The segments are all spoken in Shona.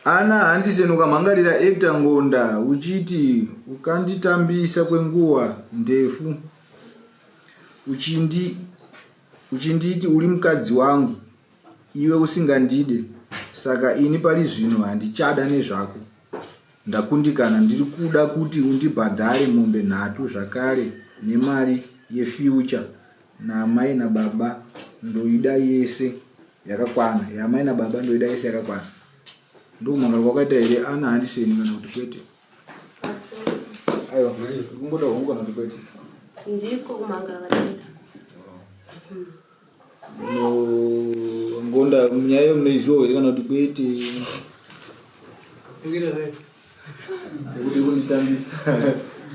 Ana handisenuka mangalira Hector Ngonda uchiti ukanditambisa kwenguwa ndefu uchinditi uri mukadzi wangu iwe usingandide saka ini pali zvino handichada nezvako ndakundikana ndiri kuda kuti undibhadhare mombe 3 zvakare nemari yefuture naamai nababa ndoida yese yakakwana yaamai nababa ndoida yese yakakwana ndo manga kwakaita here ana handiseni kana kuti kwete aiwa kungoda hongu kana kuti kwete ndiko kumanga vakadira no Ngonda mnyayo mneizo here kana kuti kwete ngira zai kuti kunitambisa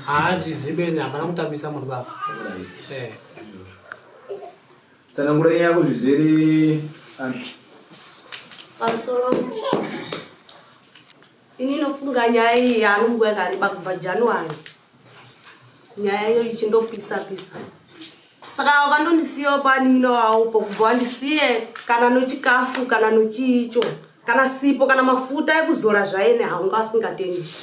handizibeni hapana kutambisa munhu baba tsanangura yako zvizere pamusoro ini nofunga nyaya iyi yanungu yakareba kubva January nyaya iyo ichindopisa saka wakandondisiya panino waupo kubva wandisiye kana nochikafu kana nochiicho kana sipo kana mafuta ekuzora zvaene haunga asingatengi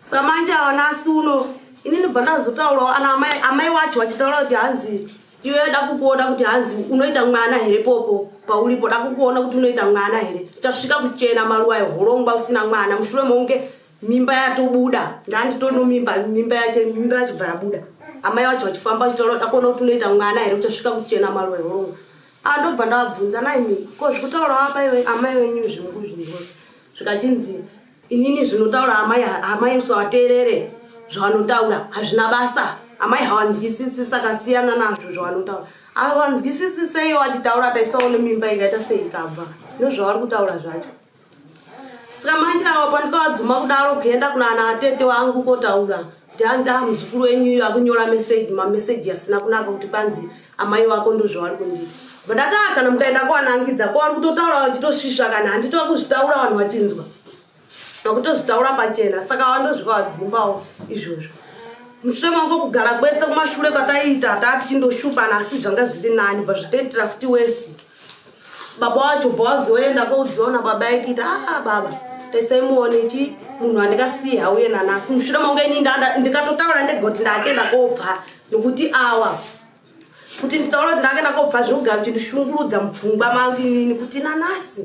saka manje awanasi uno ini ndibva ndazotaurawo ana amai wacho vachitaura kuti hanzi iwe da kukuona kuti hanzi unoita mwana here popo paulipo da kukuona kuti unoita mwana here chasvika kuchena maruwa ehorongwa usina mwana mushure monge mimba yatobuda ndanditono mimba yacho bva yabuda amai wacho vachifamba vachitaura da kuona kuti unoita mwana here uchasvika kuchena maruwa ehorongwa andobva ndabvunza naimi ko zvekutaura apa iwe amai wenyu zvingu zvose zvikachinzi inini zvinotaura amai usawateerere zvavanotaura hazvina basa amai hawanzwisisi saka siyana nazvo zvavanotaura hawanzwisisi seiwo achitaura taisaone mimba ikaita sei ikabva ndozvavari kutaura zvacho saka manje apo ndikawadzuma kudaro kuenda kuna ana atete wangu kotaura kuti hanzi muzukuru wenyu akunyora mameseji asina kunaka kuti panzi amai wako ndozvavari kundita vadata kana mukaenda kuvanangidza kwavari kutotaura vachitosvisva kana handitova kuzvitaura vanhu vachinzwa nakutozvitaura pachena saka wandosvika wadzimbawo izvozvo mushure mangu kugara kwese kumashure kwataiita tati chindoshupa asi zvanga zviri nani bva zvitoitira futi wesi baba wacho bva wazoenda koudziona baba ekita baba taisaimuone ichi munhu andikasiye hauye nanasi mushure mangu ini ndikatotaura ndega kuti ndakenda kobva nokuti awa kuti nditaura kuti ndakenda kobva zvekugara kuchindishungurudza mupfungwa mangu kuti nanasi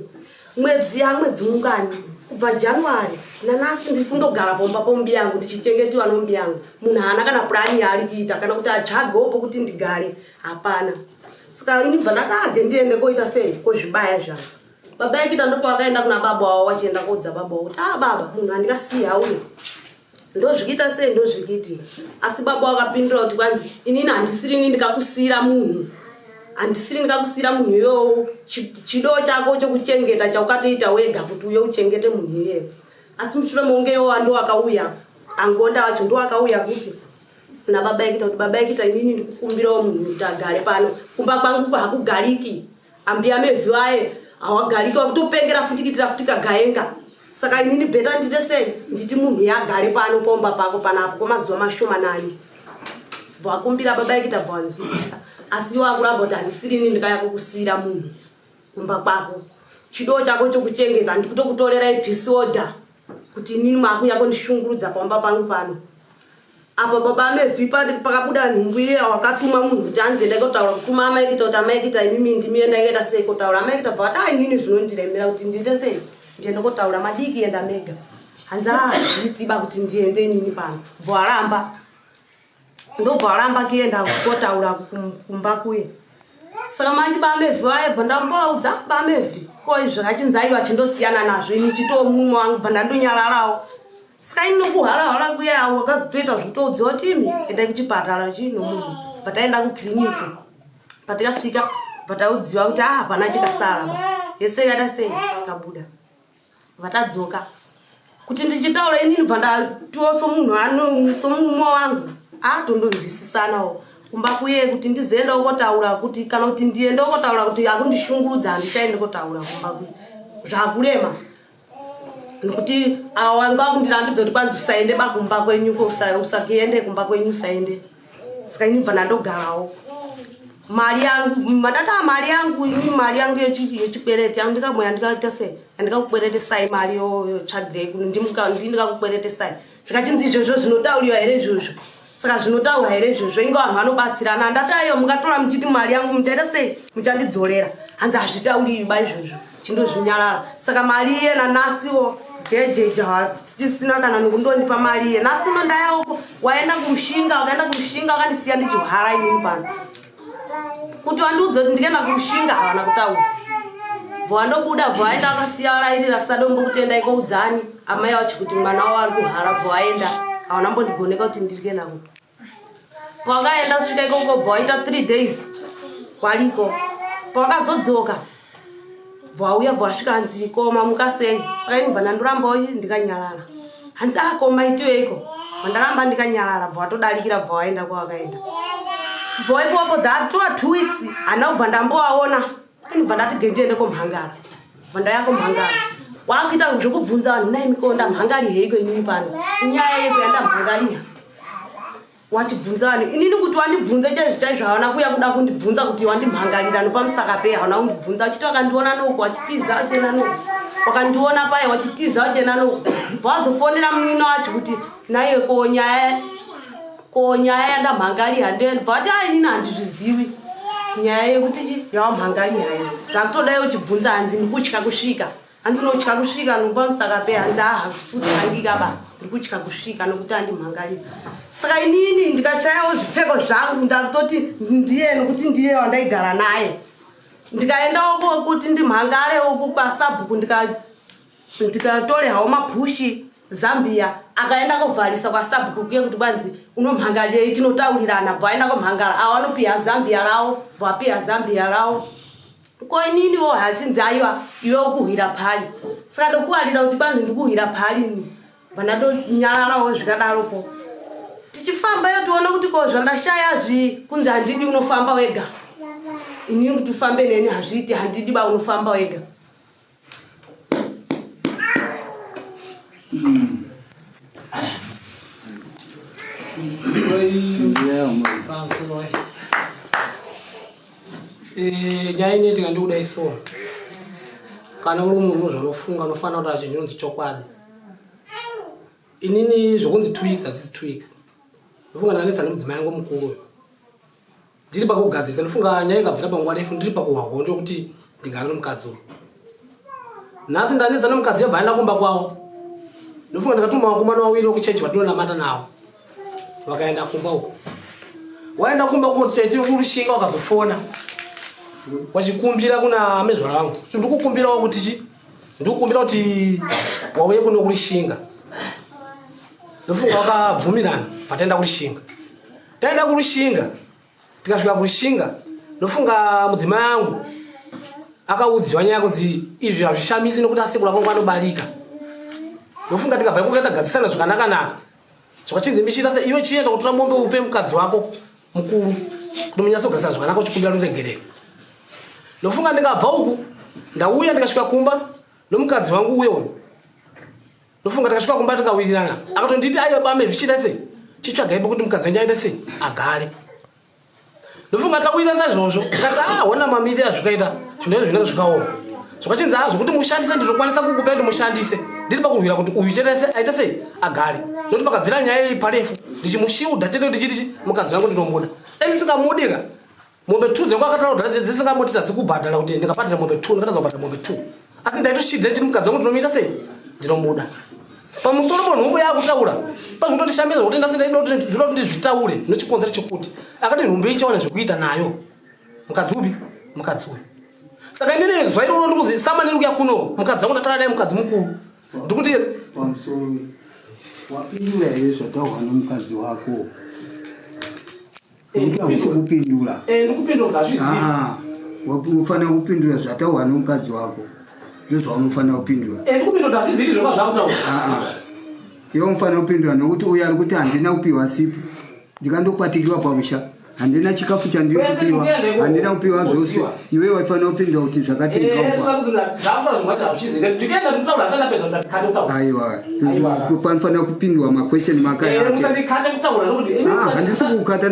mwedzi mungani kubva January nanasi ndiri kundogara pomba pombi yangu ndichichengetiwa nombi yangu munhu haana kana plani yaari kuita kana kuti atsvagewopo kuti ndigare hapana saka ini bva ndakage ndiende koita sei kozvibaya zvavo baba ekita ndopo akaenda kuna baba wavo vachienda kodza baba wavo kuti baba munhu andikasiya hauyo ndozvikita sei ndozvikiti asi baba wakapindura kuti kwanzi inini handisiri ndikakusiyira munhu iyoyo chido chako chokuchengeta chaukatoita wega kuti uye uchengete munhu iyeyo asi mushure monge iwo ando akauya Angonda wacho ndo akauya kuti nababa ekita kuti baba ekita inini ndikukumbirawo munhu kuti agare pano kumba kwangu hakugariki ambi amevhi waye hawagariki wakutopengera futikitira futika gaenga saka inini bheta ndite sei nditi munhu yagare pano pomba pako panapo kwamazuva mashomanani vakumbira baba ekita bvanzwisisa asi wakuramba kuti handisiri ini ndikaya kukusiyira munhu kumba kwako chido chako chokuchengeta ndikutokutorera ipisi order kuti inini maku yako ndishungurudza pamba pangu pano apa baba amevipa pakabuda nhumbuye wakatuma munhu kuti anzenda kutaura kutuma amaikita kuti amaikita imimi ndimienda ikaita sei kutaura amaikita bva ati inini zvinondiremera kuti ndiite sei ndiende kotaura madiki enda mega hanza zvitiba kuti ndiende inini pano bvaramba ndobvaramba kuenda kotaura kumba kuye saka manje bamevhiwa ebva ndamboudza bamevhi ko zvakachinzaiwa chindosiyana nazvo ini chitomumwe wangu bva ndandonyararawo saka inokuharahara kuya wakazotoita zvitoudza kuti imi endai kuchipatara chinomunhu pataenda kukliniki patikasvika pataudziwa kuti hapana chikasara yese yata sei kabuda vatadzoka kuti ndichitaura inini bva ndatiwo somumwe wangu tondonzwisisanawo kumba kuye kuti ndizoenda kotaura kuti kana kuti ndiende kotaura kuti akundishungurudza ndichaende kotaura kumba kuye zvakurema nokuti wanga kundirambidza kuti kwanzi usaende bakumba kwenyu usakiende kumba kwenyu usaende saka ini bva ndandogarawo mari yangu madata mari yangu yechikwereti yangu ndikamweya ndikaita sei andikakukweretesai mari yotsvagirei kuno ndindikakukweretesai zvikachinzi izvozvo zvinotauriwa here izvozvo saka zvinotaura here izvozvo inge vanhu vanobatsirana ndatayo mukatora muchiti mari yangu muchaita sei muchandidzorera hanzi hazvitauriba izvozvo chindozvinyarara saka mari iye nanasiwo jejeja tisina kana nokundondipa mari iye nasino ndayako waenda kurushinga wakandisiya ndichihara inini pano kuti wandiudza kuti ndikaenda kurushinga havana kutaura bvandobuda bvaenda akasiya arairira sadombo kuti endai koudzani amai vachi kuti mwana wavo ari kuhara bvaenda havana mbondigoneka kuti ndirikenda ku pawakaenda kusvika ikoko bvawaita 3 days kwaliko pawakazodzoka bvauya bvasvika hanzi koma mukasei saka ini bva ndandorambawo ndikanyarara hanzi koma itiweiko vandaramba ndikanyarara bvawatodarikira bvawaenda kwawakaenda bvaipopo dzatova 2 weeks hana kubva ndambovaona ini bva ndati gendiende komhangara bva ndaya komhangara wakuita zvekubvunza vanhu naimikonda mhangari heiko inini pano inyaya yepo yandamhangariya wachibvunza vanhu inini kuti wandibvunze chaizvo havana kuya kuda kundibvunza kuti wandimhangarira nopamusaka pe havana kundibvunza wachiti wakandiona noko wachitiza wachena noko wakandiona paye wachitiza wachena noko bvawazofonera munino wacho kuti naiwe ko nyaya yandamhangariya bvati inini handizvizivi nyaya yekuti yawamhangariya iyo zvakutodai uchibvunza hanzi ndikutya kusvika hanzi notya kusvika nopamusaka pe hanzi kusutangikaba ndikutya kusvika nokuti handimhangarira saka inini ndikachayawo zvipfeko zvangu ndakutoti ndiye nokuti ndiye wandaigara naye ndikaendawo kuti ndimhangare uku kwasabhuku ndikatore hawo maphushi Zambia akaenda kovharisa kwasabhuku kuye kuti kwanzi unomhangarira tinotaurirana bvaenda komhangara awanopiya Zambia rawo bvapiya Zambia rawo ko ininiwo hachinzi aiwa iwe ukuhwira pari saka ndokuwarira kuti kwanzi ndikuhwira pari ni vandandonyararawo zvikadaropo tichifamba yo tiona kuti ko zvandashaya kunzi handidi unofamba wega inini kuti ufambe neni hazviti handidi ba unofamba wega nyaya ineti ngandikuda iso kana uri munhu zvanofunga unofanira kuti achinhu inonzi chokwadi inini zvokunzi 2 weeks hadzisi 2 weeks ndofunga ndanetsa nemudzimai yangu mukuru ndiri pakugadzisa ndofunga nyaya ikabvira panguva refu ndiri pakuhwahondo kuti ndigara nomukadzi uyu nhasi ndanetsa nomukadzi yabva aenda kumba kwawo ndofunga ndikatuma vakomana vaviri vokuchechi vatinonamata nawo vakaenda kumba uko waenda kumba kuti chaiti kurushinga wakazofona wachikumbira kuna mezvara wangu ndikukumbirawo kuti chi ndikukumbira kuti wauye kuno kurushinga ndofunga wakabvumirana pataenda kurushinga taenda kurushinga tikasvika kurushinga ndofunga mudzimai yangu akaudziwa nyaya kuti izvi hazvishamisi nokuti asekuru vangu vanobarika ndofunga tikabva iko katagadzisana zvakanaka zvakachinzi mishira se iwe chienda kutora mombe upe mukadzi wako mukuru kuti munyatsogarisana zvakanaka uchikumbira ruregerero ndofunga ndikabva uku ndauya ndikasvika kumba nomukadzi wangu uyewo ndofunga tikasvika kumba tikawirirana akatonditi aiwe bame zvichita sei chitsvagaipo kuti mukadzi wenyu aite sei agare ndofunga tawirirana saizvozvo tikati ona mamiriro azvikaita zvinhu zvinenge zvikaoma Zvakachinza hazvo kuti mushandise ndinokwanisa kukupa kuti mushandise. Ndiri pakurwira kuti uyu chete aita sei agare. Nokuti pakabvira nyaya iyi parefu ndichimushiudha chete ndichiti mukadzi wangu ndinomuda. Ndisingamudika. Mombe 2 dzengu akataura kuti dzisingamoti tazikubhadhara kuti ndingabhadhara mombe 2 ndikataza kubhadhara mombe 2. Asi ndaitoshidha kuti mukadzi wangu ndinomuita sei ndinomuda. Pamusoro ponhombo yakutaura pakutondishambira kuti ndasindaida kuti ndinoda kuti ndizvitaure nochikonzero chekuti akati nhombo ichaona zvekuita nayo mukadzi upi mukadzi uyu. Saka inini zvairoro ndikuzi samani rikuya kuno mukadzi wangu ndatara naye mukadzi mukuru ndikuti pamusoro wapindura here zvataurwa nomukadzi wako kuti hausi kupindura ndikupindura ngazvizivi ufanira kupindura zvataurwa nomukadzi wako ndozvaunofanira kupindura ndikupindura ngazvizivi zvova zvakutaura iwe unofanira kupindura nokuti uyo ari kuti handina kupiwa sipu ndikandokwatikirwa pamusha handina chikafu chandiri kupiwa handina kupiwa zvose iwe waifanira kupindura kuti zvakaaiwa kupindura makwesheni makaihandisi kukata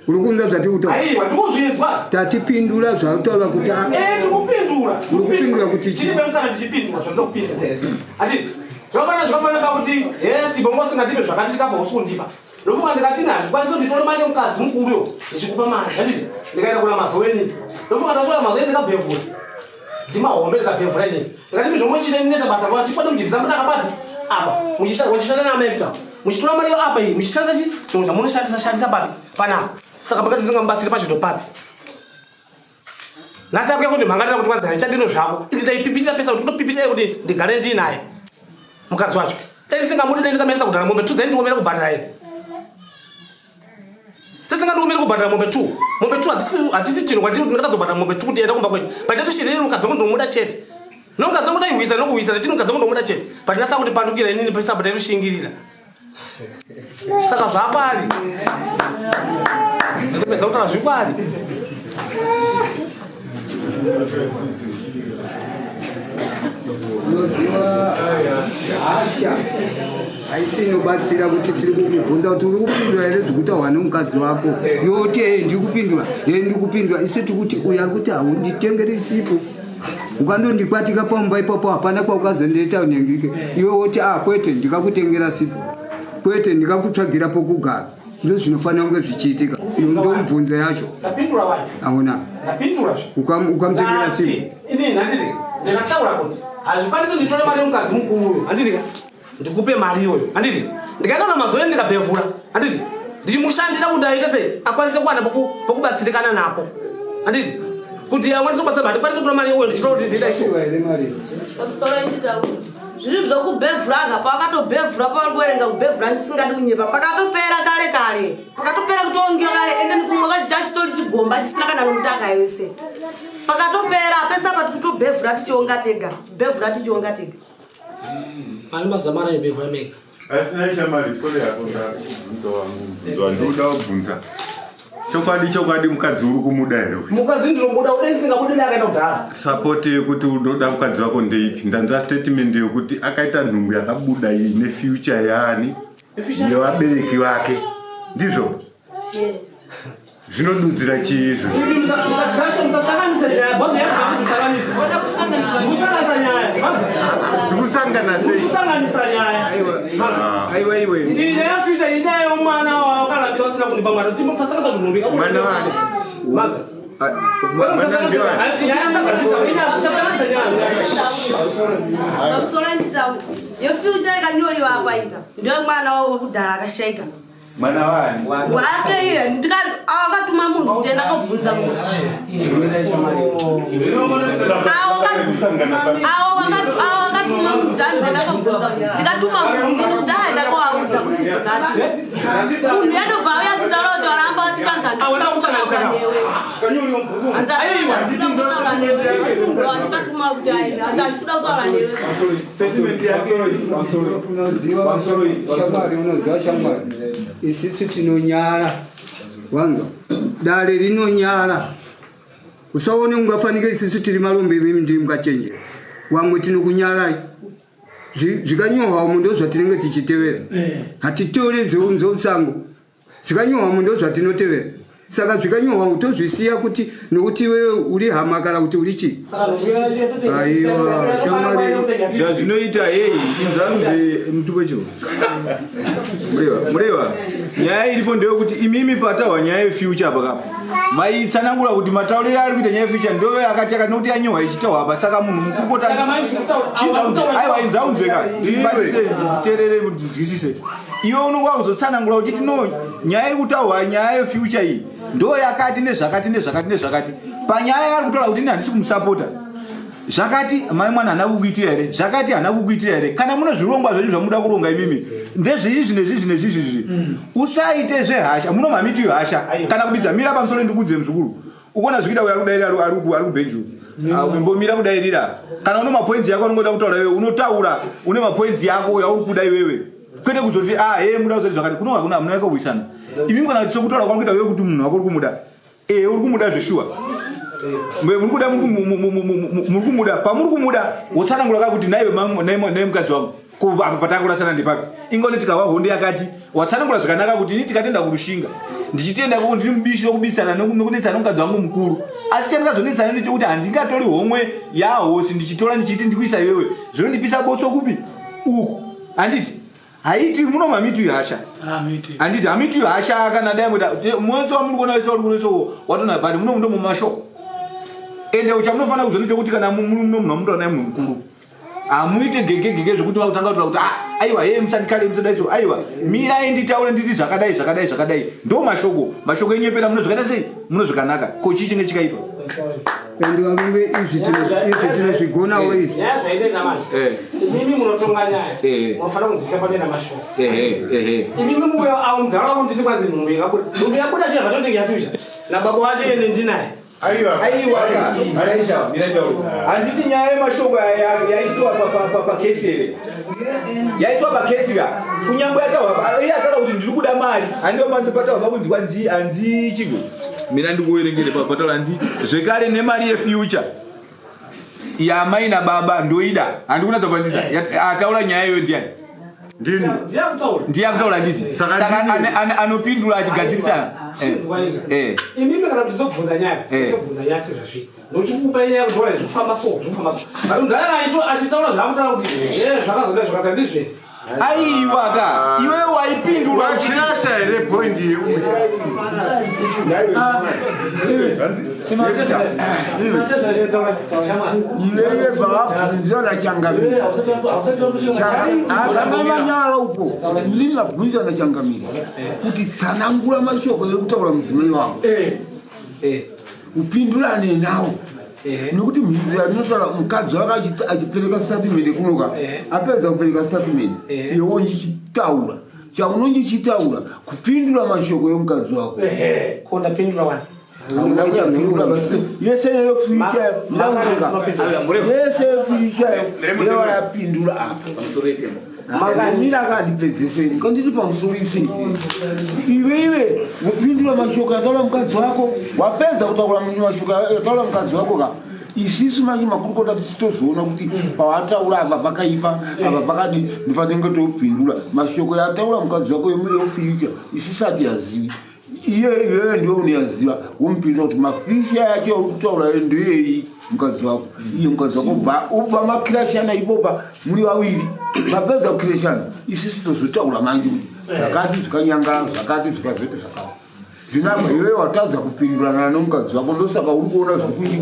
uri kunza zvati kutaura tatipindura zvautaura kuti uri kupindura kuti chii zvakafanaka kuti sibongo singadipe zvakati chikabva usundipa ndofunga ndikati nazvikwanisa kuti nditore mari mukadzi mukuruyo ndichikupa mari handiti ndikaenda kuna mazoweni ndofunga ndasvika mazoweni ndikabhevhura ndimahombe ndikabhevhura inini ndikati zvomwe chine neta basa rwa chikwata muchibvisa mutakabadi apa muchishanda naamerica muchitora mari yo apa iyi muchishandisa chi zvinhu zvamunoshandisa papi panapa saka pakati zingamubatsire pazvito papi nhasi akuya kuti mhangatira kuti kwanzana chadino zvako ini ndaipipirira pesa kuti ndopipirira kuti ndigare ndiinaye mukadzi wacho singamudi ndikameresa kudhara mombe 2 dzaindiomera kubhadhara here sesingandikuomera kubhadhara mombe 2 mombe 2 hachisi chinhu kwandiri kuti ndakatazobhadhara mombe 2 kuti enda kumba kwenyu but ndatoshirire mukadzi wangu ndomuda chete nomukadzi wangu taiwisa nokuwisa ndachini mukadzi wangu ndomuda chete but ndasa kuti pandukira inini pesaba taitoshingirira saka zvapari ndapedza kutaura zvikwari unoziva hasha haisi inobatsira kuti tiri kukubvunza kuti uri kupindura here zvekutaurwa nomukadzi wako yoti ndikupindura ndikupindura isi tikuti uyo ari kuti haunditengeri sipo ukandondikwatika pamumba ipapo hapana kwaukazondiita unyengike iwe woti kwete ndikakutengera sipo kwete ndikakutsvagira pokugara ndo zvinofanira kunge zvichiitika ndomubvunzo yacho auna ukamutengera sipo ndikataura kuti hazvikwanisi nditore mari yomukadzi mukuru handiti ndikupe mari iyoyo handiti ndikaenda na mazoeni ndikabhevhura handiti ndichimushandira kuti aite sei akwanise kuwana pokubatsirikana napo handiti kuti akwanise kubatsira mari akwanise kutora mari iyoyo ndichitira kuti ndida iso zviri zvokubhevhuraga pakatobhevhura pakuerenga kubhevhura ndisingadi kunyepa pakatopera kare pakatopera kutongiwa kare ende ndikumwe kachicha chitori chigomba chisina kana nomutanga yese pakatopera pesa pati kutobhevhura tichionga tega bhevhura tichionga tega mari mazamana yobhevhura mega asinaisha mari sole yako ndauda kubvunza chokwadi mukadzi uri kumuda here mukadzi ndinomuda ude ndisingabudiri akaenda kudhara sapoti yekuti unoda mukadzi wako ndeipi ndanza statement yekuti akaita nhumbu yakabuda iyi nefuture yaani yevabereki vake ndizvo zvinodudzira chiizvo zikusangana yofuture ikanyoriwa apa ika ndio mwana wao kudhara akashaika mwana wani wake iye ndika akatuma munhu tenda kubvunza munhu wakatuma mujani tenda kubvunza ndikatuma munhu ndaenda kwauza kuti zvikati munhu yanobva uya chitorocho aramba atikanza awona kusanganisana kanyuri yombuku aiwa ndikataura newe ndikatuma kuti aenda andisida kutaura newe statement yake unoziva shamwari isisi tinonyara wanga dare rinonyara usaone ungafanike isisi tiri marombe mimi ndiri mukachenjera wamwe tinokunyarai zvikanyorwa umu ndo zvatinenge tichitevera hatitore zveusango zvikanyohwa mundo zvatinotevera saka zvikanyohwa utozvisiya kuti nokuti wewe uri hama kana kuti uri chii aiwa shamwari zvazvinoita hei inzanze mutupo chio mureva nyaya iripo ndeyekuti imimi patahwa nyaya yefuture pakapa maitsanangura kuti matauriro ari kuita nyaya yefuture ndo akati nokuti anyohwa ichitahwa apa saka munhu mukuru aiwa inzaunzweka nditerere ndinzwisise iwe unongwa kuzotsanangura uchiti no nyaya iri kutahwa nyaya yefuture iyi ndo yakati nezvakati nezvakati nezvakati panyaya yari kutaura kuti handisi kumusapota zvakati mai mwana hana kukuitira here zvakati hana kukuitira here kana mune zvirongwa zvedu zvamuda kuronga imimi ndezvizvi zvinezvizvi usaite zvehasha munomhamiti hasha kana kubidza mira pamusoro ndikudze muzukuru ukona zvikida uya kudairira ari kubenju imbomira kudairira kana une mapoinzi yako unongoda kutaura iwewe unotaura une mapoinzi yako yauri kuda iwewe kwete kuzoti muda kuzoti zvakati kunonga kuna munaika kuisana imimi kana kuti sokutaura kwanguita wewe kuti munhu wako uri kumuda uri kumuda zveshuwa muri kumuda pamuri kumuda wotsanangura kakuti naiwe mukadzi wangu apa patakurasana ndipapi ingoti tikava hondo yakati watsanangura zvakanaka kuti ini tikatenda kurushinga ndichitenda kuti ndiri mubishi wokubitsana nekudetsana mukadzi wangu mukuru asi chandingazodetsana ndechekuti handingatori homwe yahosi ndichitora ndichiti ndikuisa iwewe zvinondipisa botso kupi uku handiti haiti munomhamiti hasha handiti hamiti hasha kana dai mwese wamuri kuona wese uri kunoiso watona bani munomundo mumashoko ende uchamunofana kuzonoita kuti kana munhu naye munhu mukuru amuite gegegege zvekuti vakutanga kutaura kuti aiwa hei musadikale musadaiso aiwa mirai nditaure nditi zvakadai ndo mashoko enyepera muno zvakaita sei muno zvakanaka ko chii chinge chikaipa ende varume izvi tinozvigonawo izvi imimi munotonga nyaya munofana kunzwisisa padena mashoko imimi muyo awo mudharaunda nditi kwanzi nhumbi yabuda chii zvatoti yatusha nababa wacho ende ndinaye handiti nyaya yemashoko yaiswa pakesi here yaiswa pakesi ya kunyangwe yataura kuti ndiri kuda mari handipataura pakunzwa hanzi chigo mina ndikuverengere pataura hanzi zvekare nemari yefuture yamai nababa ndoida handikunadzapandisa ataura nyaya iyoyo ndiani ndiyakutaura nditi saka anopindura achigadzirisana imimi kana kuti zobvunza nyaya zobvunza nyaya sezvazvi nokuti kupa nyaya kutaura zvekufamba so ndara achitaura zvaamutaura kuti zvakazoda zvakasa ndizve aiwa ka iwewe waipindura wachirasa here point iwewe vavabvunzwa nachangamiri akanamanyala upo ndini vabvunzwa nachangamiri kuti tsanangura mashoko ekutaura mudzimai wavo upindurane nawo nokuti minotaura mukadzi wake achipereka statement kunoka apedza kupereka statement iwo njichitaura chaunonjichitaura kupindura mashoko yomukadzi wako kondapindura wani yese yapindura apa makamira akandipedzeseni kanditi pamusurisini iweiwe kupindura mashoko yataura mukadzi wako wapedza kutaura mashoko yataura mukadzi wako ka isisu manje makurukota tisitozoona kuti pawataura apa pakaipa apa pakadi ndifanenge topindura mashoko yataura mukadzi wako yofuture isisati yazivi iyewe ndio unoyaziva wompindura kuti mafisha yacho uri kutaura ndoyeyi mukadzi wako iye mukadzi wako uba makirashana ipopa muri vaviri mapedza kukirashana isisi tozotaura manje kuti zvakati zvikanyangara zvakati zvikazvete zvakati zvinabva iwewe watadza kupindurana nomukadzi wako ndosaka uri kuona zvekuti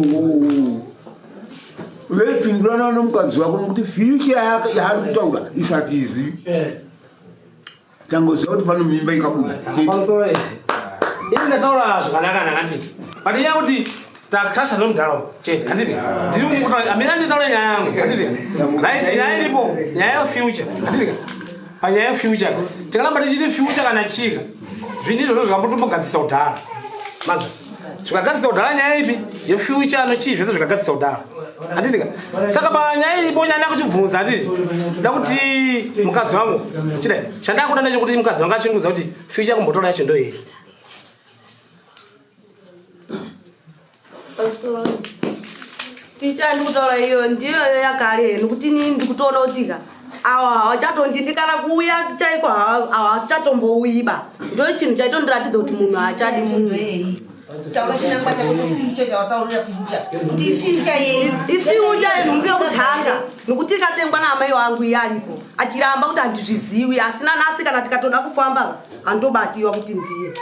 veipindurana nomukadzi wako nokuti future yaari kutaura isati izivi tangoziva kuti pano mimba ikabuda ini ndataura zvakanaka ndakanditi patinya kuti takasha nomudharaunda chete handiti ndiri kuti amina nditaura nyaya yangu handiti right nyaya iripo nyaya yefuture handiti panyaya yefuture tikaramba tichiti future kana chika zvinizvo zvakambotombogadzisa kudhara mazva zvikagadzisa kudhara nyaya ipi yefuture anochii zvese zvikagadzisa kudhara handitika saka panyaya iripo nyaya ndakuchibvunza handiti nda kuti mukadzi wangu chidai chandakuda ndechekuti mukadzi wangu achinudza kuti future kumbotora yacho ndoyei Picha ndikutaura iyo ndiyo yakale nokuti ini ndikutoona kutika awa hawachatondindikana kuuya chaiko havachatomboiba ndo chinhu chaitondiratidza kuti munhu haachadi munhu ifiucha yenhumbi yokutanga nokuti ikatengwa naamai wangu iye aripo achiramba kuti handizvizivi asina nhasi kana tikatoda kufamba handobatiwa kuti ndiye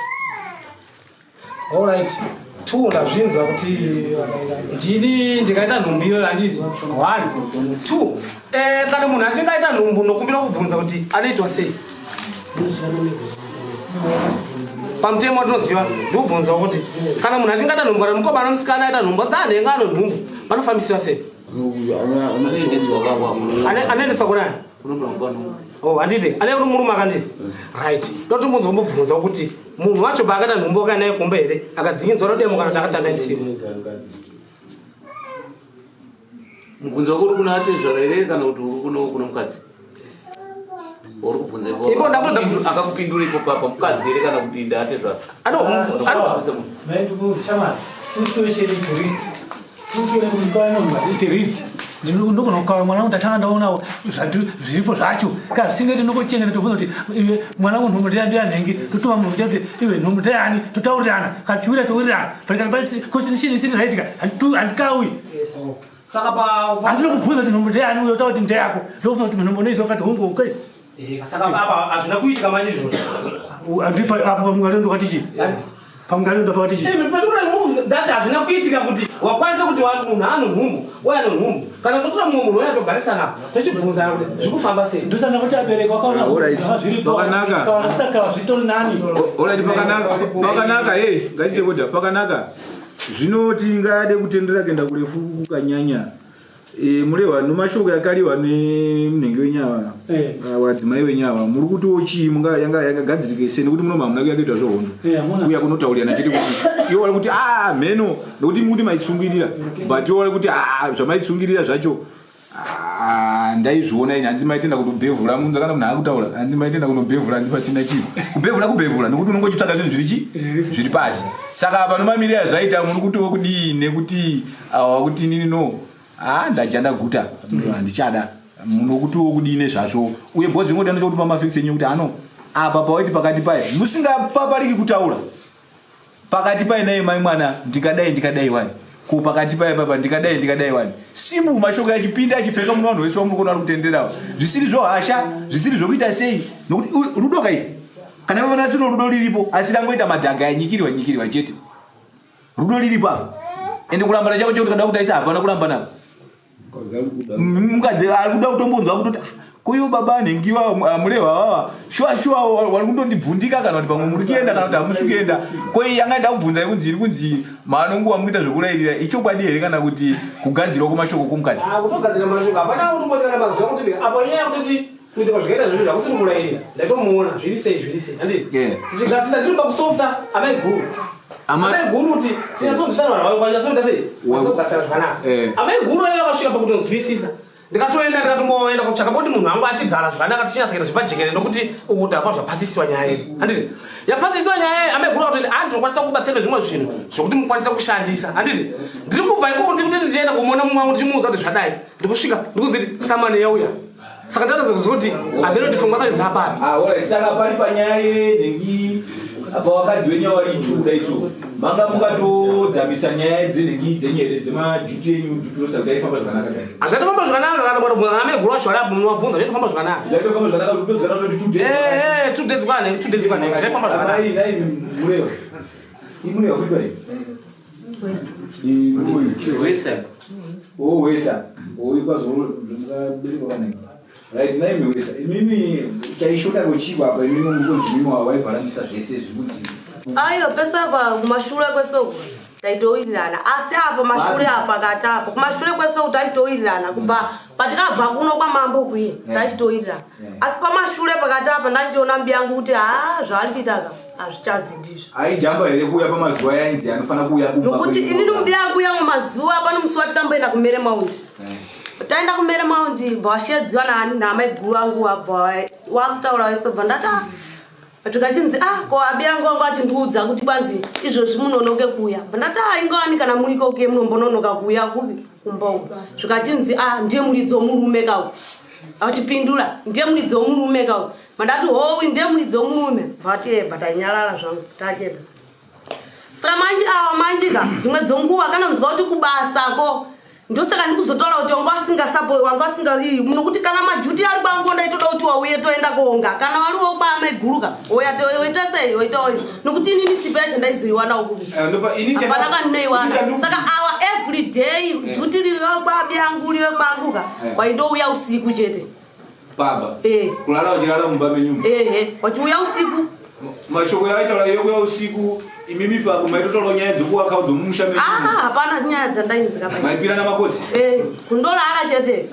alright two ndazvinzwa kuti ndini ndikaita nhumbi iyoyo handiti 1 2 kana munhu achingaita nhumbu nokumbira kubvunza kuti anoitwa sei pamutemo tinoziva ndikubvunzwa kuti kana munhu achingaita nhumbu kana mukobana musikana aita nhumbu dzaanhenga ano nhumbu vanofambisiwa sei anoendeswa kunani handiti ane murume akandii right ndotimbuzobvunza kuti munhu wacho paakaita nhumbu akanaye kumba here akadzingidzwa rodemo kana kuti akatandandisiwa mubvunzo wako uri kuna atezvara here kana kuti uri kuna mukadzi uri kubvunza ipo akakupindura ipo papa mukadzi here kana kuti ndaatezvara ndogona kukava mwana wangu ndatanga ndaonawo zviripo zvacho ka zvisingeti nokochenga tobvunza kuti iwe mwana wangu nhumbu ndiyanhengi totuma munhu kuti iwe nhumbu ndayani totaurirana kachiwira tourirana pakosinishini raitika handikauyi asi nokubvunza kuti nhumbu ndayani uyo takuti ndeyako ndokubvunza kuti nhumbu noizo wakati hongoke saka baba hazvina kuitika manje izvozvo apo pamungalo ndokatichi pamungalo ndopakatichi ndati hazvina kuitika kuti wakwanisa kuti munhu ano nhumbu uye ano nhumbu kana totora mumwe munhu uya togarisana tochibvunzana kuti zvikufamba sei ndosana kuti abereki wakaonazviripoaka zvitori nani pakanaka ngatiche kodha pakanaka zvinoti ngade kutendera kuenda kurefu kukanyanya murehwa nomashoko yakariwa nemunhenge wenyava wadzimai wenyava muri kutiwo chii yanga yakagadzirike sei nekuti muno mamuna kuyakuitwa zvehondo uya kunotaurirana chete kuti iwo vari kuti mheno nokuti mukuti maitsungirira but iwo vari kuti zvamaitsungirira zvacho ndaizviona ini hanzi maitenda kutobhevhura munhu kana munhu akutaura hanzi maitenda kunobhevhura hanzi pasina chii kubhevhura nokuti unongochitsvaka zvinhu zviri pasi saka apa nomamirira zvaita muri kutiwo kudii nekuti wakuti nini no ndaja ndaguta handichada munokutiwo kudine zvazvo uye bhodzi ingoda ndokuti pamafiksi enyu kuti apa pawaiti pakati paye musingapapariki kutaura pakati paye naye mai mwana ndikadai wani ko pakati paye papa ndikadai wani simbu mashoko yachipinda achipfeka munhu wanhu wese wamuri kuona ari kutenderawo zvisiri zvohasha zvisiri zvokuita sei nokuti rudo kai kana vavana sino rudo riripo asi rangoita madhanga yanyikiriwa chete rudo riripo apa ende kurambana chako chekuti kada kutaisa hapana kuramba navo mukadzi ari kuda kutombonzwa kutoti kuivo baba anhengiwa murehwa vava shuwa wari kundondibvundika kana kuti pamwe muri kuenda kana kuti hamusi kuenda koi yangaenda kubvunza ikunzi iri kunzi maanonguva mukuita zvokurayirira ichokwadi here kana kuti kugadzirwa kwemashoko kwomukadzi kutogadzira mashoko hapana kutombotikana mazuva kuti apo nyaya yekutoti kuitika zvakaita zvozvo zvakusiri kurayirira ndaitomuona zviri sei handiti tichigadzisa ndiri pakusofta amai guru amai guru kuti tinyatsonzwisana vanhu vakwanyasoita sei vasogatsira zvakanaka amai guru ayo akasvika pakuti nzwisisa ndikatoenda ndikatomboenda kutsvaka poti munhu wangu achigara zvakanaka tichinyatsakita zvipajekere nokuti uku takwa zvapasisiwa nyaya yedu handiti yapasisiwa nyaya yedu amai guru akatoti ndinokwanisa kubatsira zvimwe zvinhu zvokuti mukwanisa kushandisa handiti ndiri kubva ikoko ndimiti ndichienda kumuona mumwe wangu ndichimuudza kuti zvadai ndikusvika ndikunziti samane yauya saka ndatadzokuziva kuti abenoti pfungwa dzacho dzapapi saka pari panyaya yenhengi pawakadzi wenyu wari ituda iso manga mukatodhamisa nyaya dzenhengi dzenyere dzemajuti enyu juturosa dzaifamba zvakanaka dai hazvatofamba zvakanaka kana mwana amai guru wacho ari munowabvunza zvaitofamba zvakanaka zvaitofamba zvakanaka kuti tozana kuti 2 days kwanhengi 2 days kwanhengi zvaifamba zvakanaka mureva imureva futi pai wesa kwazvomukabereka kwanhengi right naimi wesa imimi chaishoda kochigwa apa imimi mukonzvimwa waibhalansisa zvese zvikuti aiyo pesapa kumashure kwesoko taitowirirana asi apa mashure apa katapo kumashure kwesoko tachitowirirana kubva patikabva kuno kwamambo kuye tachitowirirana asi pamashure pakati apa ndachiona mbi yangu kuti zvaari kuitaka hazvichazi ndizvo aijamba here kuuya pamazuva yainzi anofanira kuuya nokuti inini mbi yangu yangu mazuva pano musi watitamboenda kumere maundi taenda kumere maundi bva washedziwa nani namai guru angu wabva wakutaura wese bva ndata tukachinzi ko abi yangu wangu achindiudza kuti kwanzi izvozvi munonoke kuuya bva ndata ingawani kana murikoke munombononoka kuuya kupi kumba uku zvikachinzi ndiye muridzi womurume kauku achipindura ndiye munidzi womurume kawo mandati howi ndiye munidzi womurume vati batanyalala zvangu tacheda saka manje awa manjika dzimwe dzonguva kana munzwa kuti kubasako ndosaka ndikuzotaura kuti wanga asinga iyi munokuti kana majuti ari kwangonda itoda kuti wauye toenda kuonga kana wari wobama iguruka oita sei oita oyo nokuti inini sipa yacho ndaizoiwana ukudi hapana kandinoiwana saka awa every day juti ririkwabyangu riwekwanguka waindouya usiku chete baba kulala uchilala mumba menyumba wachiuya usiku mashoko yaitaura yokuya usiku imimi pako maitotolo nyaya dzokuwakaudzo mumusha menyumba hapana nyaya dzandainzika maipira namakodzi kundolala chete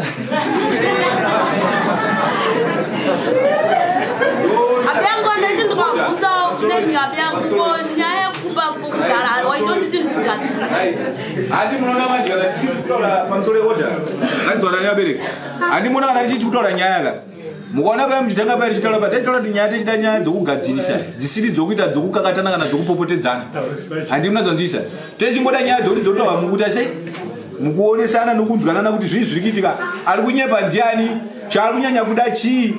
abyangu andaiti ndikabvunza kuneni abyangu nyaya yekupa kugara waitonditi ndikugadzirisa handi munoona manje kana tichiti kutaura pamusoro eoda anzwana nyabereka handi munoona kana tichiti kutaura nyaya ka mukaona paya muchitanga paya tichitaura paya taitaura kuti nyaya tichida nyaya dzokugadzirisa dzisiri dzokuita dzokukakatana kana dzokupopotedzana handi munazonzisa techingoda nyaya dzokuti dzotaura mukuita sei mukuonesana nokunzwanana kuti zvii zviri kuitika ari kunyepa ndiani chaari kunyanya kuda chii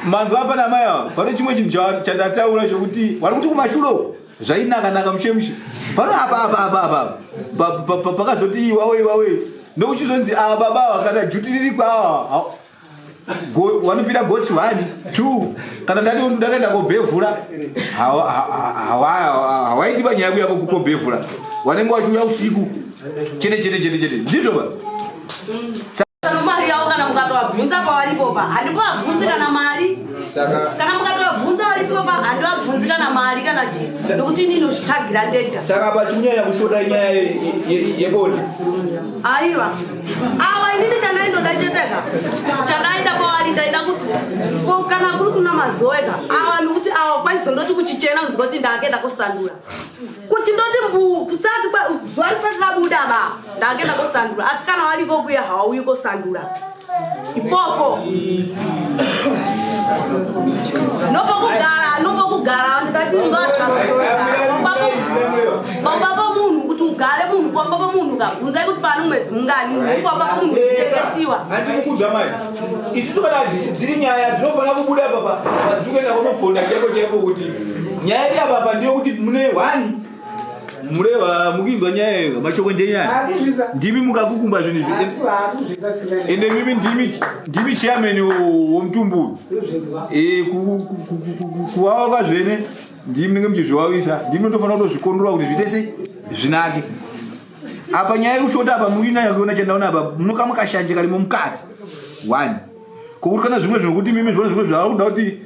manzwa apa namai ava pano chimwe chinhu chandataura chokuti vari kuti kumashulo zvainakanaka mushemushe pano apa pakazoti iwawe ndokuchizonzi ava baba ava kana juti riri kwaava wanopira gotsi 1 2 kana ndati ndakaenda kobhevhura hawaiti panyaya kuyako kukobhevhura wanenge wachiuya usiku chete ndizvo pa mari yavo kana mukatoabvunza pawaripopa handipavabvunzi kana mari kana mukatoabvunza varipopa handivabvunzi kana mari kana chii nokuti nino zvitsvagira ndega saka pachinyanya kushoda nyaya yebonde aiwa awa inini chandaindoda cheteka chandaida pavari ndaida kuti kana kuri kuna mazoeka awa nokuti awa kwaizondoti kuchichena unzwa kuti ndaakenda kosandura kuchindoti mbu kusati zuva risati labuda ba ndaakenda kosandura asi kana wariko kuya hawauyi kosandura ipopo nopokugara ndikati pambapa munhu kuti ugare munhu pambapa munhu kabvunzai kuti pano mwedzi mungani pambapa munhu kuchengetiwa handimukudza mai isusu kana dziri nyaya dzinofana kubuda papa padziri kuenda kunopfonda chaipo kuti nyaya iri apapa ndiyo kuti mune 1 mureva mukinzwa nyaya mashoko ndenyaya ndimi mukakukumba zvinhu izvi ende mimi ndimi chairman womutumbu kuwawa kwazvene ndimi nenge muchizvivavisa ndimi ndotofanira kutozvikondora kuti zvitese zvinake apa nyaya iri kushota apa muinyanya kuona chandaona apa munoka mukashanje karimo mukati 1 kokuti kana zvimwe zvinokuti mimi zvona zvimwe zvavakuda kuti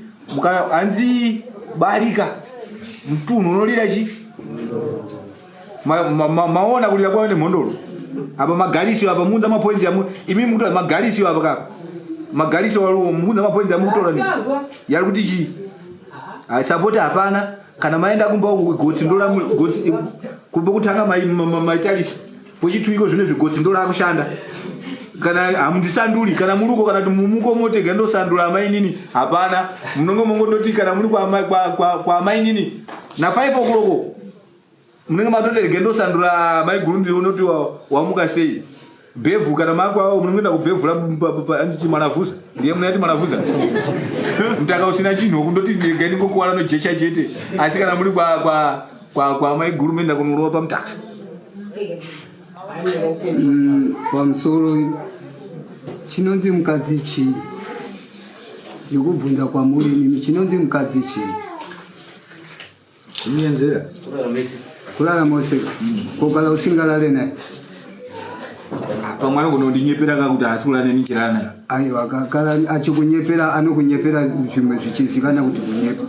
hanzi barika mutunhu unolira chi maona kulira kwayo nemhondolo apa magarisi apa munza mapointi amu imi mukutora magarisi apa ka magarisi waliwo munza mapointi amu kutora yari kuti chi support hapana kana maenda kumba gotsi ndola gotsi kumba kutanga maitalisi pochituiko zvine zvigotsi ndola kushanda kana hamundisanduri kana muruko kana mumuko motega ndosandura mainini hapana munongo mongondoti kana muri kwa mainini na 5 o'clock munenge matoterege ndosandura maigurundi unoti wamuka sei bhevhu kana makwawo munongoenda kubhevhura andichi manavuza ndiye munati manavuza mutaka usina chinhu kundoti ndingokuwana nojecha chete asi kana muri kwa maigurundi enda kunorova pamutaka pamusoro chinonzi mukadzi chii ndikubvunza kwamuri mimi chinonzi mukadzi chii chinienzera kulala mose kokala usingalale naye pamwana kunondinyepera kakuti asi kulane nichirana naye aiwa kala achikunyepera anokunyepera zvimwe zvichizikana kuti kunyepa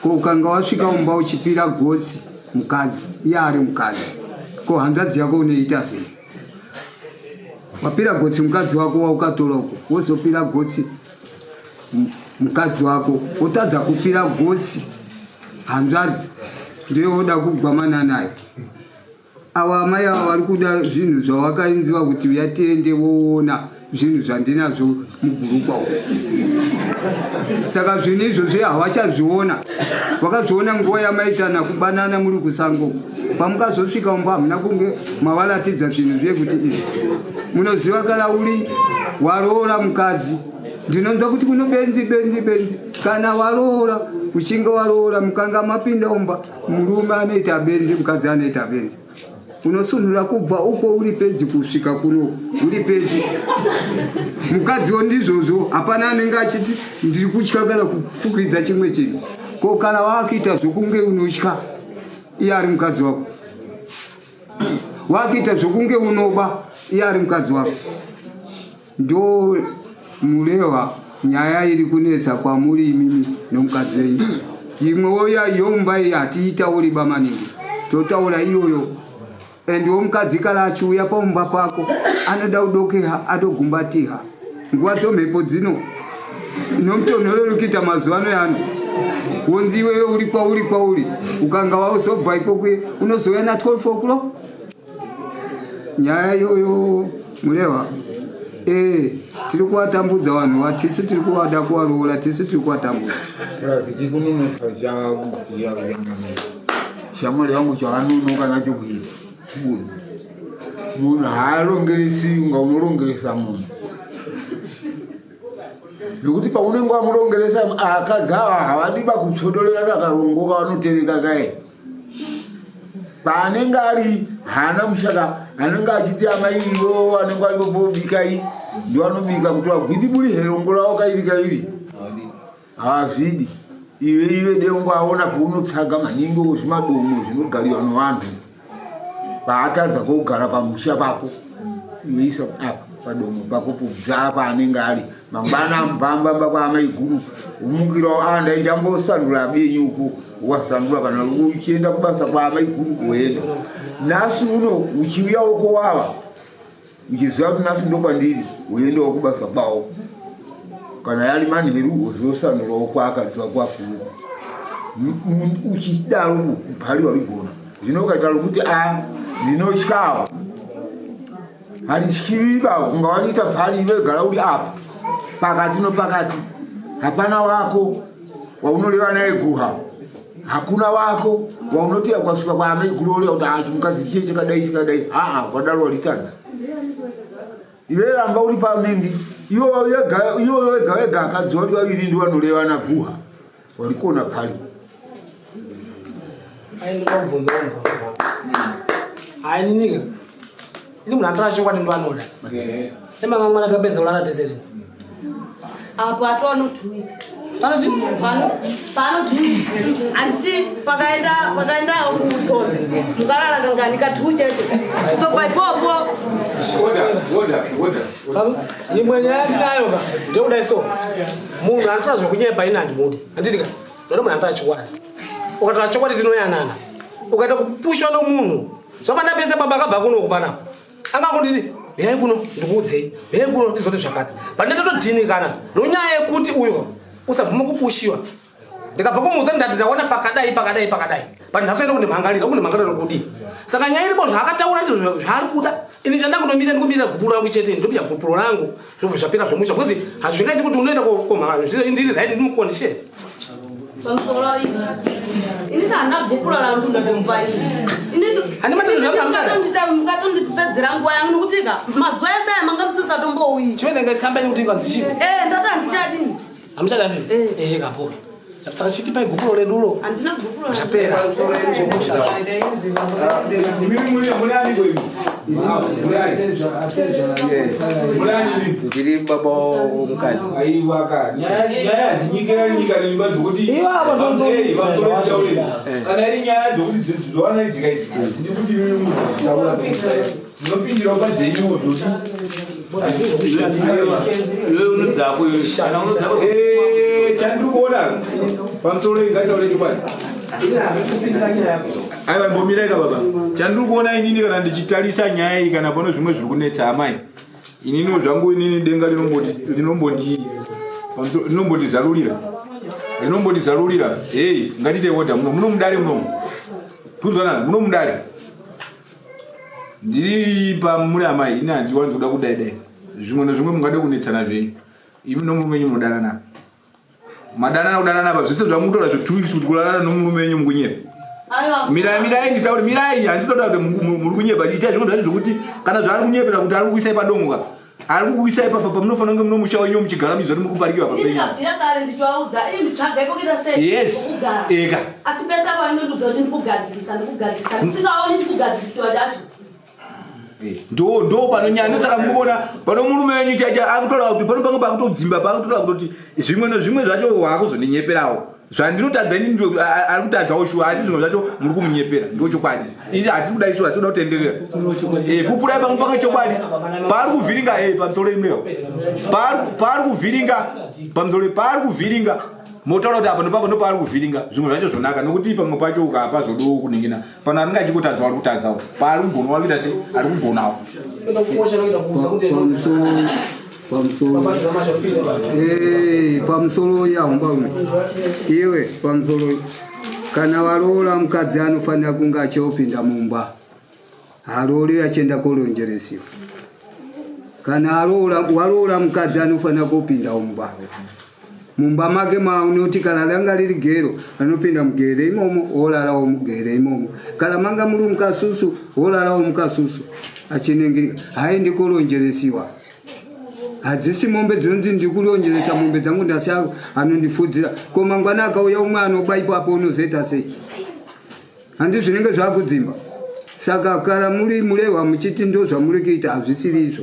ko ukanga wasvika umba uchipira gotsi mukadzi iye ari mukadzi ko hanzvadzi yako unoita sei wapira gotsi mukadzi wako waukatora uko wozopira gotsi mukadzi wako utadza kupira gotsi hanzvadzi ndiyo oda kugwamana naye awa amai ava vari kuda zvinhu zvawakainziwa kuti uyatiende woona zvinhu zvandinazvo mugurukwa uko saka zvinhu izvozve havachazviona wakazviona nguva yamaitana kubanana muri kusango pamukazosvika umba hamuna kunge mavaratidza zvinhu zvekuti izvi munoziva kana uri waroora mukadzi ndinonzwa kuti kuno benzi kana waroora uchinge waroora mukanga mapinda umba murume anoita benzi mukadzi anoita benzi unosunura kubva uko uri pedzi kusvika kuno uri pedzi mukadziwo ndizvozvo hapana anenge achiti ndiri kutya kana kufukidza chimwe chinhu ko kana wakuita zvokunge unotya iye ari mukadzi wako wakuita zvokunge unoba iye ari mukadzi wako ndo mureva nyaya iri kunetsa kwamuri imimi nomukadzi wenyu imwewo yomba iyi hatiitauriba maningi totaura iyoyo endiwo mukadzi kana achiuya paumba pako anoda kudokeha adogumbatiha nguva dzomhepo dzino nomutonhorero kuita mazuva ano yano wonzi iwewe uri kwauri ukanga wazobva ikokwe unozouya na12 o'clock nyaya iyoyo mureva tiri kuvatambudza vanhu vatisi tiri kuvada kuvaroora tisi tiri kuvatambudza shamwari yangu chaanonoka nacho kuita munhu haarongeresi unga unorongeresa munhu nekuti paunenge wamurongeresa akadzi ava havadiba kutsodorera akarongoka vanotereka kae paanenge ari hana mushaka anenge achiti amai ivo anenge aripopobikai ndivanobika kuti vagwiti muri herongo ravo kairi kairi havazvidi ive dengo aona paunotsaga maningi zvimadomo zvinogariwa nevanhu paatadza kogara pamusha pako iveisa apa padomo pako pobva paanenge ari mangwana mbamba kwaamai guru umukirawo ndaichambosanura benyu uko wasandura kana uchienda kubasa kwaamai guru woenda nhasi uno uchiuyawo kowava uchiziva kuti nhasi ndokwandiri woendawo kubasa kwawo kana yari manheru uzosandurawo kwaakadziwa kwakuru uchidaro mphari warigona zvino ukaita rokuti ndinotyawa harityiriba kunga waniita phari ivegara uri apa pakati nopakati hapana wako waunoleva naye guha hakuna wako waunotiya kwasvika kwaamai guru oreva kuti mukadzi chiye chakadai kwadaro waritadza ive ramba uri pamengi iwo wega akadzi wari vaviri ndi vanoreva naguha warikona phari aininike ini munhu antorachingwani ndo anoda emamamwana tapedza ulana tesereni apo atova no 2 weeks pano 2 weeks handisi pakaendawo kutsona mukarara kanganika 2 chete kutobva ipopo imwe nyaya yatinayoka ndekudai so munhu anotora zvokunyemba ine handimudi handitika ndoda munhu anotora chikwadi ukatoa chokwadi tinoyanana ukaita kupushwa nomunhu zvapandapese baba akabva kuno kupanapo angangonditi hei kuno ndikuudzei hei kuno ndizote zvakati pandinatotodhinikana nonyaya yekuti uyo usabvuma kupushiwa ndikabva kumuudza ndaona pakadai pandinasoenda kundimhangarira kundimhangarira kudii saka nyaya iripo zvaakataura ndizvo zvaari kuda ini chanda kunomirira ndikumirira gupuro rangu chete ndopya gupuro rangu zvobva zvapera zvomusha bcause hazvingaiti kuti unoenda komhangarira ndiri right ndimukondishere pamusoro ini ndanda gupuro rangu ndomupai mukatondipedzera nguva yangu nokutika mazuva ese aya manga musisatomboui chivenengatsamba nekutinga dzichivo ndati handichadini hamuchadandii kapora saka chitipai gupuro redulo handina gupuro zvapera zvomusha ndiri baba womukadzi aiwaka nyaya hadzinyikira nyika nenyumba dzokuti kana iri nyaya dzokuti dzizowana idzikaitika dziri kuti taura dzinopindira padzenyu chandiri kuona pamusoro ingaitaure chokwadi aiwa mbomiraika baba chandiri kuona inini kana ndichitarisa nyaya iyi kana pano zvimwe zviri kunetsa amai inini zvangu inini denga rinombondizarurira hei ngatite wodha muno mudare munomu tunzwanana muno mudare ndiri pamuri amai ini handiwanzi kuda kudaidai zvimwe nezvimwe mungade kunetsana zvenyu imi nomurume wenyu munodanana madanana kudanana apa zvese zvamutora zvo 2 weeks kuti kudanana nomurume wenyu mukunyera mirai nditauri mirai handitoda kuti muri kunyepa itai zvinhu zvacho zvokuti kana zvaari kunyepera kuti ari kukuisai padomoka ari kukuisai pamunofanira kunge muno musha wenyu muchigara mizo ri mukubarikiwa papenya yes eka asi pesa vanodudza kuti ndikugadzirisa ndisingaoni chikugadzirisiwa chacho ndo panonyanya saka mukuona pano murume wenyu chacha akutola kuti panopanga pakutodzimba pakutola kuti zvimwe nezvimwe zvacho wakuzondinyeperawo zvandinotadza ini ari kutadzawo shuwa asi zvimwe zvacho muri kumunyepera ndo chokwadi ini hatisi kuda isu hatisi kuda kutenderera kupurai pamwe panga chokwadi paari kuvhiringa pamusoro imwewo paari kuvhiringa pamusoro paari kuvhiringa motaura kuti apa nopapo ndopaari kuvhiringa zvimwe zvacho zvonaka nokuti pamwe pacho ukapazodo kuningina pano aringe achikutadzawo ari kutadzawo paari kugonawo akuita se ari kugonawo pamusoro yahomba ume iwe pamusoro kana waroora mukadzi anofanira kunge achiopinda mumba haroori achienda kolonjeresiwa kana waroora mukadzi anofanira kupinda mumba make maunoti kana langa riri gero anopinda mugere imomo olalawo mugere imomo kana manga muri mukasusu olalawo mukasusu achinengeri haendi kolonjeresiwa hadzisi mombe dzinonzi ndikulonjeresa mombe dzangu ndasiya anondifudzira ko mangwana akauya umwe anobaipa apo unozoita sei handi zvinenge zvakudzimba saka kana muri murewa muchiti ndo zvamuri kuita hazvisiri izvo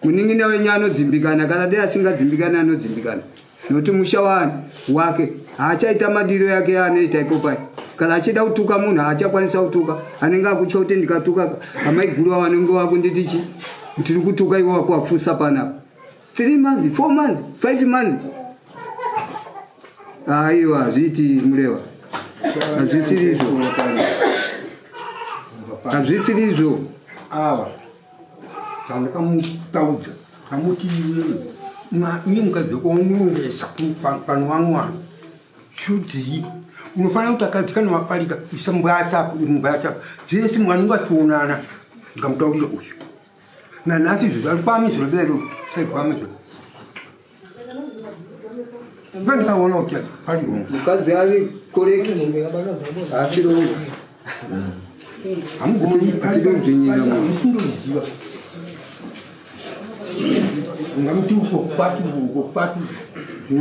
muningina wenyu anodzimbikana kana dei asingadzimbikani anodzimbikana nokuti musha wake haachaita madiro yake anoita ipopai kana achida kutuka munhu haachakwanisa kutuka anenge akutya kuti ndikatuka amaiguru vanenge vakunditi chi tiri kutuka iwo wakuwafusa panapa 3 months 4 months 5 months aiwa hazviti murewa hazvisiri izvo ava tandakamutaudza kamuti iye mukadzi wakonongesa pano wamwana chudii unofanira kuti akadzikana maparika isa mbwatako imbwatako zvese mwana ungationana ndikamutaurira uyu nanhasi izvo ari kwamizvo lero saikwamizvo ndikaona kuti pari mukadzi ari correct asi rongo hamugomatidomzvenyika ungamuti uko kwatu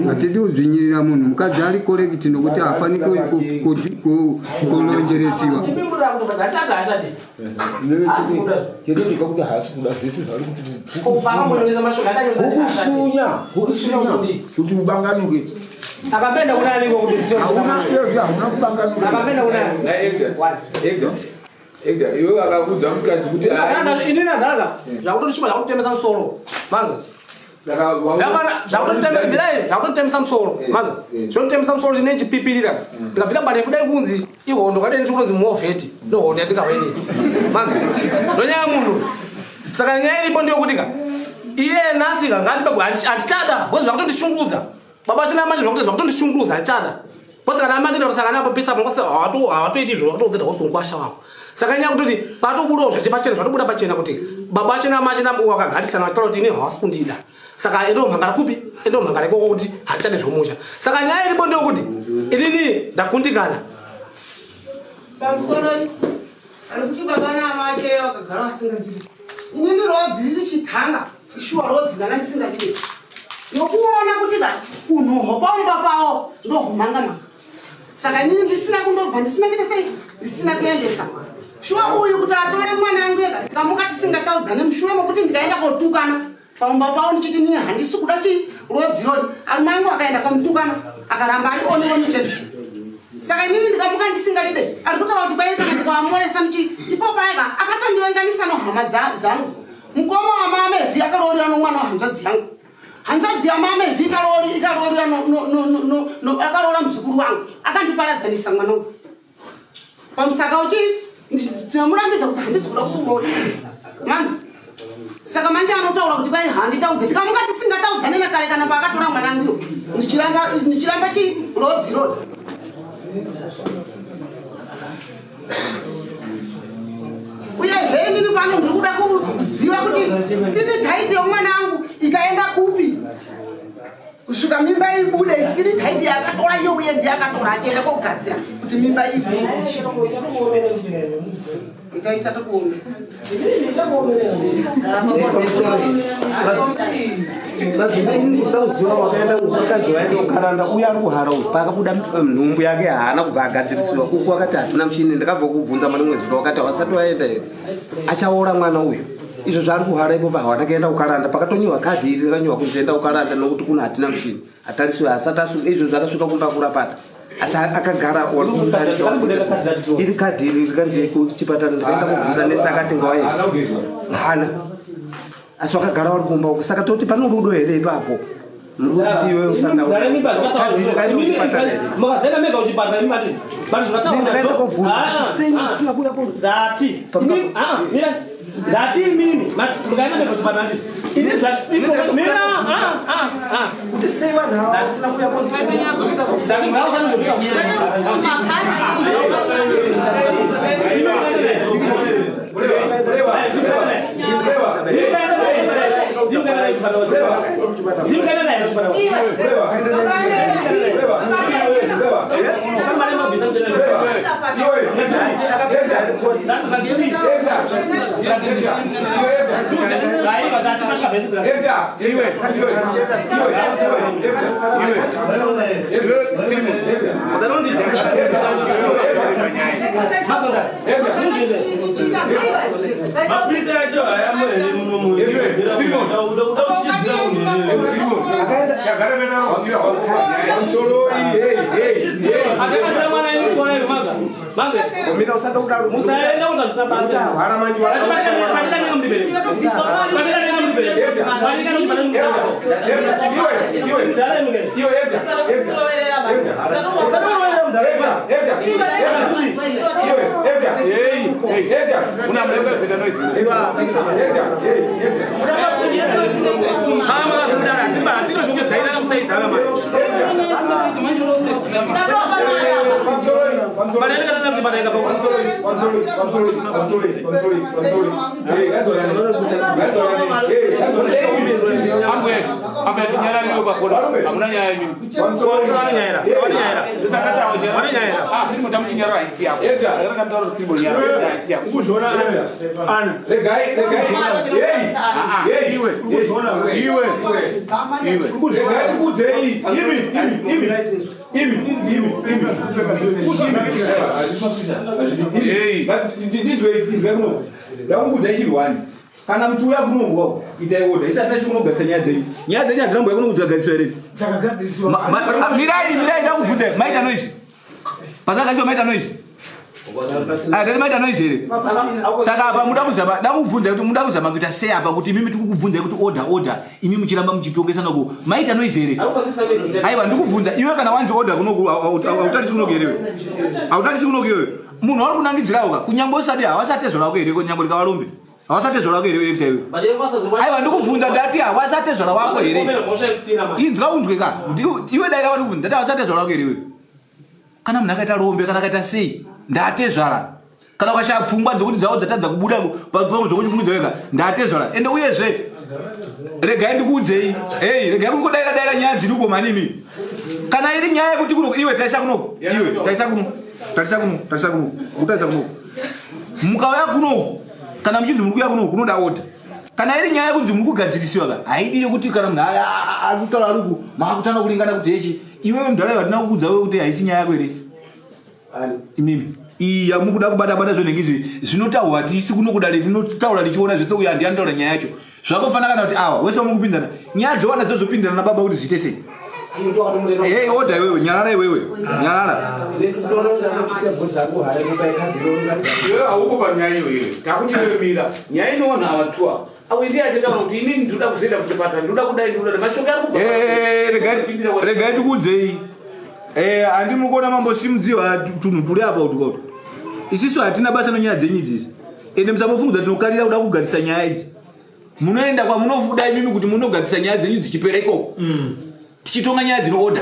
hatidi kudzvinyirira munhu mukadzi ari correct nokuti hafani kulonjeresiwa kuti ubanganuke akapenda kunani kuti hauna kubanganuka ega iwe akakudza mukadzi kuti inini ndadala zvakutondishuva zvakutemesa musoro manzo zvakutotemesa musoro manzo zvototemesa musoro zvine chipipirira ndikabvira barefu dai kunzi ihondo kadeni tikunonzi movheti ndohondo yandikaweni manzo ndonyaya munhu saka nyaya iripo ndiyokutika iye nasika ngandibagwe handichada bcause zvakutondishungudza baba china manje zvakutondishungudza handichada bcause kana amachida kusangana napo pisa pangose hawatoiti izvo vakutoodzeda hosongwasha wako saka nyaya kutoti patobudawo zvechipachena zvatobuda pachena kuti baba achena machena wakagarisana vataura kuti ine havasi kundida saka endomhangara kupi endomhangara ikoko kuti hatichade zvomusha saka nyaya iripo ndeyokuti inini ndakundikana pamusoro ari kuti baba naamache vakagara vasingandidi inini rodzi riri chitanga ishuwa rodzi nanga ndisingadidi nokuona kuti ka unhoho pamumba pavo ndohumanga saka inini ndisina kundobva ndisina kuita sei ndisina kuendesa shuwa uyu kuti atore mwana yangu ega tikamuka tisingataudzane mushure mokuti ndikaenda kotukana pamumba pavo ndichiti nini handisi kuda chi rodzi rori ari mangu akaenda komutukana akaramba ari oni chete saka inini ndikamuka ndisingadide ari kutaura kuti kwairikana ndikawamuonesa muchi ipopaeka akatondivenganisa nohama dzangu mukoma wamamevhi akarorira nomwana wahanzvadzi yangu hanzvadzi yamamevhi ikarorira akarora muzukuru wangu akandiparadzanisa mwana uyu pamusaka uchi ndinamurambidza kuti handisi kuda kukuona manzi saka manje anotaura kuti kwai handitaudze tikamuka tisingataudzane nakare kana paakatora mwananguyo ndichiramba chi rodzi rodi uyezve inini pano ndiri kuda kuziva kuti skini taiti yomwana wangu ikaenda kupi kusvika mimba ibude isiri taiti yakatora iyo uye ndiyakatora achienda kogadzira kuti mimba ibude itaita tokuona ndauziva wakaenda kuvakadzi vaenda kukaranda uye ari kuhara pakabuda nhumbu yake haana kubva agadzirisiwa kuku akati hatina muchini ndakabva kubvunza mane mweziro wakati havasati vaenda here achaora mwana uyu izvo zvaari kuhara ipo pahawana kaenda kukaranda pakatonyiwa kadhi iri rakanyiwa kunzienda kukaranda nokuti kuno hatina muchini atarisiwe asati asuka izvo zvakasvika kumba kurapata asi akagara walikutarisa iri kadhi iri rikanzi kuchipatara ndikaenda kubvunza nesi akati ngawaenda hana asi wakagara wari kumba uku saka toti pano rudo here ipapo murikuti iwe usandakaenda kobvunza kuda ndati mimi makaenda meko chipatara kuti sei vanhu ava vasina kuya kana mchuya kunongwa itaiona isati chikunogadzisa nyaya dzenyu hadzina kuno kudzagadziswa here mirai ndakubvunza maita noise pasagadziswa maita noise atati maita noise here saka apa ndakubvunza kuti muda kuzama kuita sei apa kuti imimi tikukubvunzai kuti order imi muchiramba muchitongesana ku maita noise here aiwa ndikubvunza iwe kana wanzi order kunoku hautarisi kunoku here hautarisi kunoku iwewe munhu wari kunangidzirawo ka kunyangwe usati hawasatezwa lako here kunyangwe likavarombe hawasatezwa lako here kuita iwe aiwa ndikubvunza ndati hawasatezwa lawako here inzwa unzwe ka iwe daira wari kubvunza ndati hawasatezwa lako here iwe kana munhu akaita rombe kana akaita sei ndatezvara kana ukashaya pfungwa dzokuti dzawo dzatadza kubuda pamwe zvokuchifungidza wega ndatezvara ende uyezve regai ndikuudzei regai kungodaira nyaya dziri uko manimi kana iri nyaya yekuti kuno iwe tarisa kunoko iwe tarisa kuno kutaridza kunoko mukauya kunoko kana muchinzi muri kuya kunoko kunoda oda kana iri nyaya yekunzi muri kugadzirisiwa ka haidi yokuti kana munhu ari kutaura aruku makutanga kulingana kuti hechi iwewe mudhara watina kukuudza wewe kuti haisi nyaya yako here imimi iya mukuda kubata zvonenge izvi zvinotaurwa tisi kunokuda rinotaura richiona zvese uyo handi anotaura nyaya yacho zvakofanana kana kuti awa wese wamukupinzana nyaya dzowana dzozopindirana nababa kuti zviite sei oda iwewe nyarara iwewe nyarara iwe hauko panyaya iyoyo takuti iwe mira nyaya inoona avatuwa awe ndiye achitaura kuti inini ndoda kuzoenda kuchipatara ndoda kudai ndoda machoka ari regai tikuudzei handi muri kuona mambosimudziwa tunhu turi apa kuti isisu hatina basa nonyaya dzenyu idzisi ende musambofungudza tinokarira kuda kugadzisa nyaya idzi munoenda kwamunofuda imimi kuti munogadzisa nyaya dzenyu dzichipera ikoko tichitonga nyaya dzinooda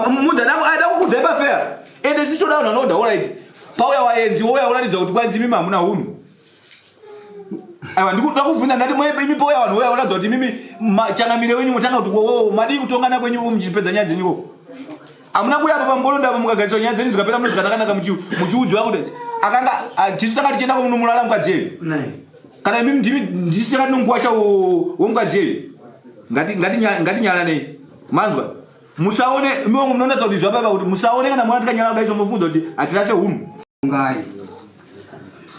munhu ada kukudzai pafea ende sisi toda vanhu vanoodha olrit pauya waenzi ouya uratidza kuti kwanzi imimi hamuna unhu aiwa ndikuda kubvunza ndati imipo yavanhu uyaona kuti mimi changamire wenyu mutanga kuti wo madi kutongana kwenyu muchipedza nyaya dzenyuko amuna kuya apa pangolonda apa mukagariswa nyaya dzenyu zikapera muno zvakanaka muchiudzwa kuti akanga tisu tanga tichienda kunomulala mukadzi yeyu kana mimi ndisi takati nonguwa chawo womukadzi yeyu ngatinyalanei manzwa musaone miwongo munoona kuti zva baba kuti musaone kana mwana tikanyala kudai zvomufunza kuti atirase hunhu ngai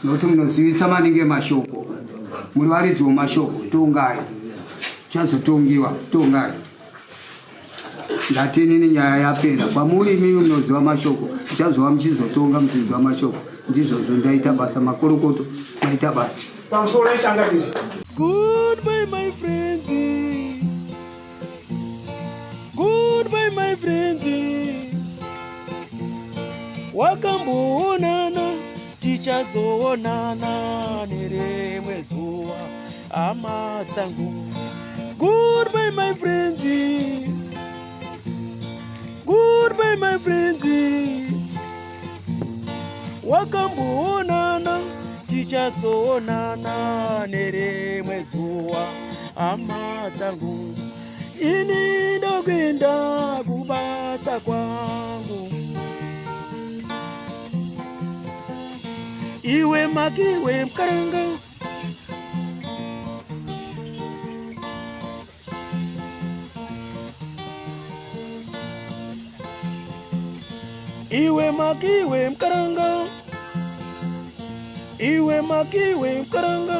nokuti munozivisa maningi mashoko muri varidzi wemashoko tongai chazotongiwa tongai ndatinini nyaya yapera kwamuri imimi munoziva mashoko muchazova muchizotonga muchiziva mashoko ndizvozvo ndaita basa makorokoto maita basa Goodbye my friends, goodbye my friends, wakamboonana tichazoonana nerimwe zuva hama dzangu. Goodbye my friends, goodbye my friends, wakamboonana tichazoonana nerimwe zuva hama dzangu. Ini ndokwenda kubasa kwangu, iwe makiwe mkaranga, iwe makiwe mkaranga, iwe makiwe mkaranga.